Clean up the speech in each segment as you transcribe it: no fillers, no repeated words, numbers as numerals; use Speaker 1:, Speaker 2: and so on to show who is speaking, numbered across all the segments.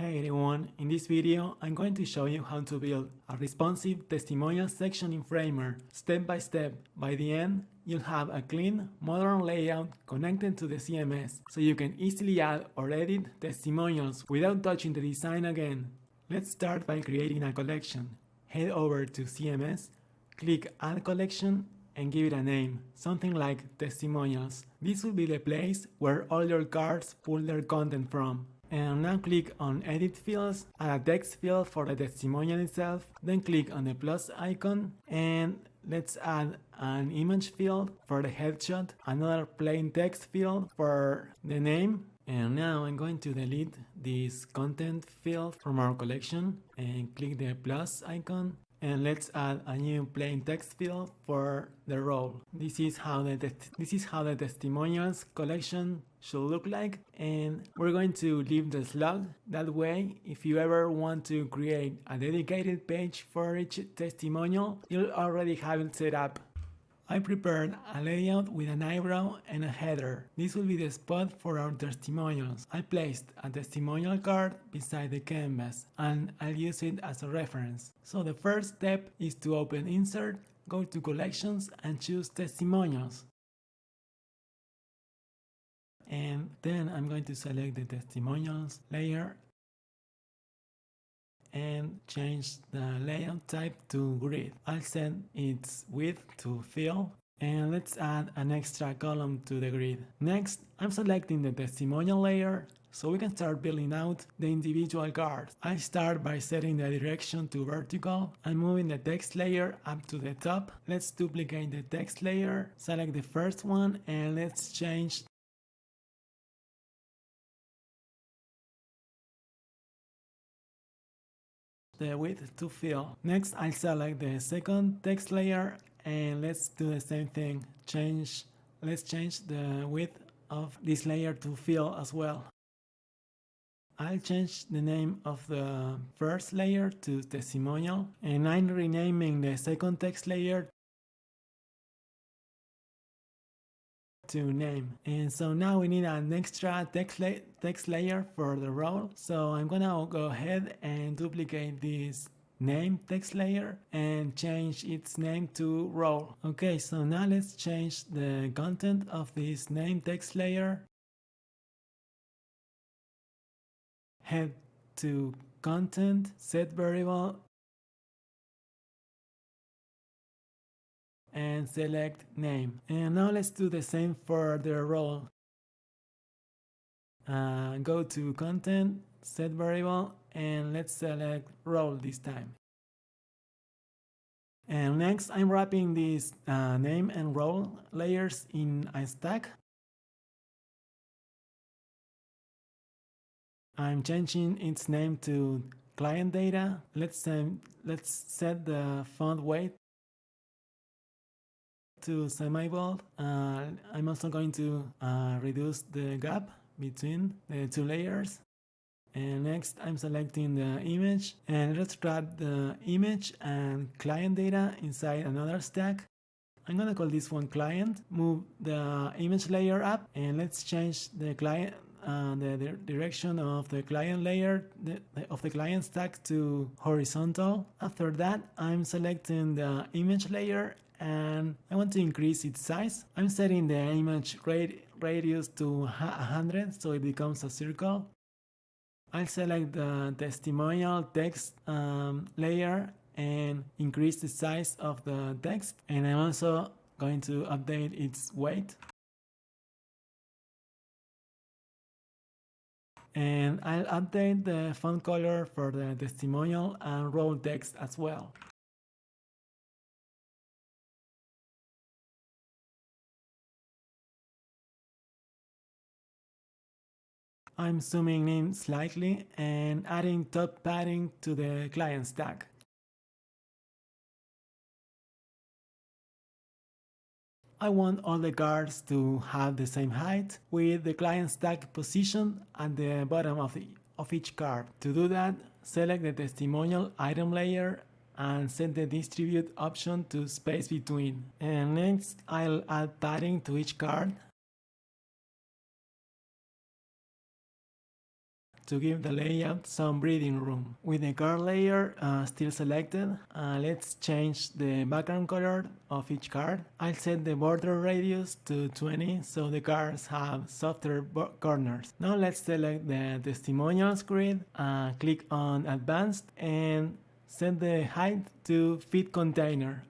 Speaker 1: Hey everyone, in this video I'm going to show you how to build a responsive testimonial section in Framer, step by step. By the end, you'll have a clean, modern layout connected to the CMS, so you can easily add or edit testimonials without touching the design again. Let's start by creating a collection. Head over to CMS, click Add Collection and give it a name, something like Testimonials. This will be the place where all your cards pull their content from. And now click on Edit Fields, add a text field for the testimonial itself, then click on the plus icon and let's add an image field for the headshot, another plain text field for the name. And now I'm going to delete this content field from our collection and click the plus icon. And let's add a new plain text field for the role. This is how the testimonials collection should look like, and we're going to leave the slug. That way, if you ever want to create a dedicated page for each testimonial, you'll already have it set up. I prepared a layout with an eyebrow and a header. This will be the spot for our testimonials. I placed a testimonial card beside the canvas and I'll use it as a reference. So the first step is to open Insert, go to Collections and choose Testimonials. And then I'm going to select the Testimonials layer and change the layout type to grid. I'll set its width to fill and let's add an extra column to the grid. Next, I'm selecting the testimonial layer so we can start building out the individual cards. I start by setting the direction to vertical and moving the text layer up to the top. Let's duplicate the text layer, select the first one and let's change the width to fill. Next, I'll select the second text layer and let's do the same thing. Let's change the width of this layer to fill as well. I'll change the name of the first layer to testimonial and I'm renaming the second text layer to name. And so now we need an extra text layer for the role. So I'm gonna go ahead and duplicate this name text layer and change its name to role. Okay, so now let's change the content of this name text layer. Head to content, set variable and select name. And now let's do the same for the role. Go to content, set variable and let's select role this time. And next I'm wrapping these name and role layers in a stack. I'm changing its name to client data. Let's set the font weight to semi-bold. I'm also going to reduce the gap between the two layers. And next I'm selecting the image and let's wrap the image and client data inside another stack. I'm gonna call this one client. Move the image layer up and let's change the client the direction of the client layer of the client stack to horizontal. After that I'm selecting the image layer and I want to increase its size. I'm setting the image radius to 100 so it becomes a circle. I'll select the testimonial text layer and increase the size of the text, and I'm also going to update its weight. And I'll update the font color for the testimonial and role text as well. I'm zooming in slightly and adding top padding to the client stack. I want all the cards to have the same height with the client stack positioned at the bottom of each card. To do that, select the testimonial item layer and set the distribute option to space between. And next, I'll add padding to each card to give the layout some breathing room. With the card layer still selected, let's change the background color of each card. I'll set the border radius to 20 so the cards have softer corners. Now let's select the testimonials grid, click on advanced and set the height to fit container.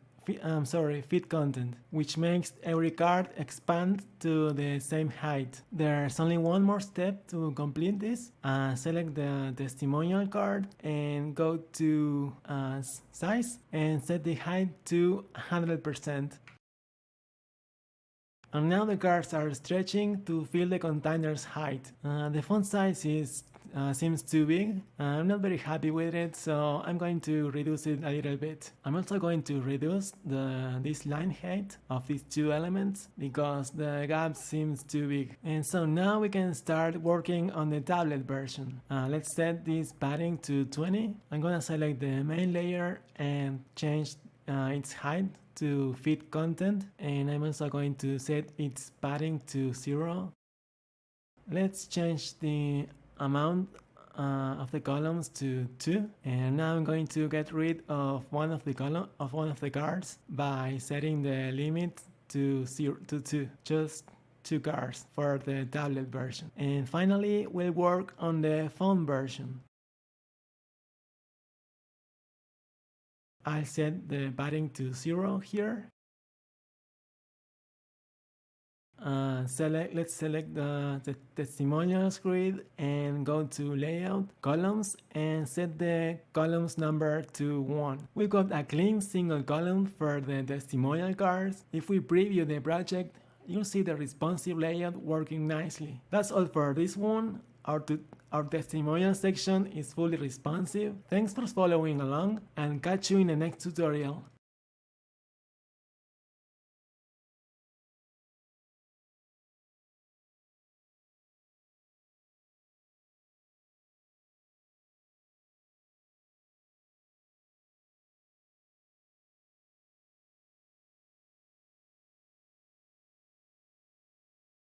Speaker 1: Fit content, which makes every card expand to the same height. There's only one more step to complete this. Select the testimonial card and go to size and set the height to 100%. And now the cards are stretching to fill the container's height. The font size seems too big. I'm not very happy with it, so I'm going to reduce it a little bit. I'm also going to reduce this line height of these two elements because the gap seems too big. And so now we can start working on the tablet version. Let's set this padding to 20. I'm gonna select the main layer and change its height to fit content, and I'm also going to set its padding to 0. Let's change the amount of the columns to 2, and now I'm going to get rid of one of the cards by setting the limit to 2, just 2 cards for the tablet version. And finally, we'll work on the phone version. I'll set the padding to 0 here. Let's select the testimonials grid and go to layout, columns, and set the columns number to 1. We got a clean single column for the testimonial cards. If we preview the project, you'll see the responsive layout working nicely. That's all for this one. Our testimonial section is fully responsive. Thanks for following along and catch you in the next tutorial.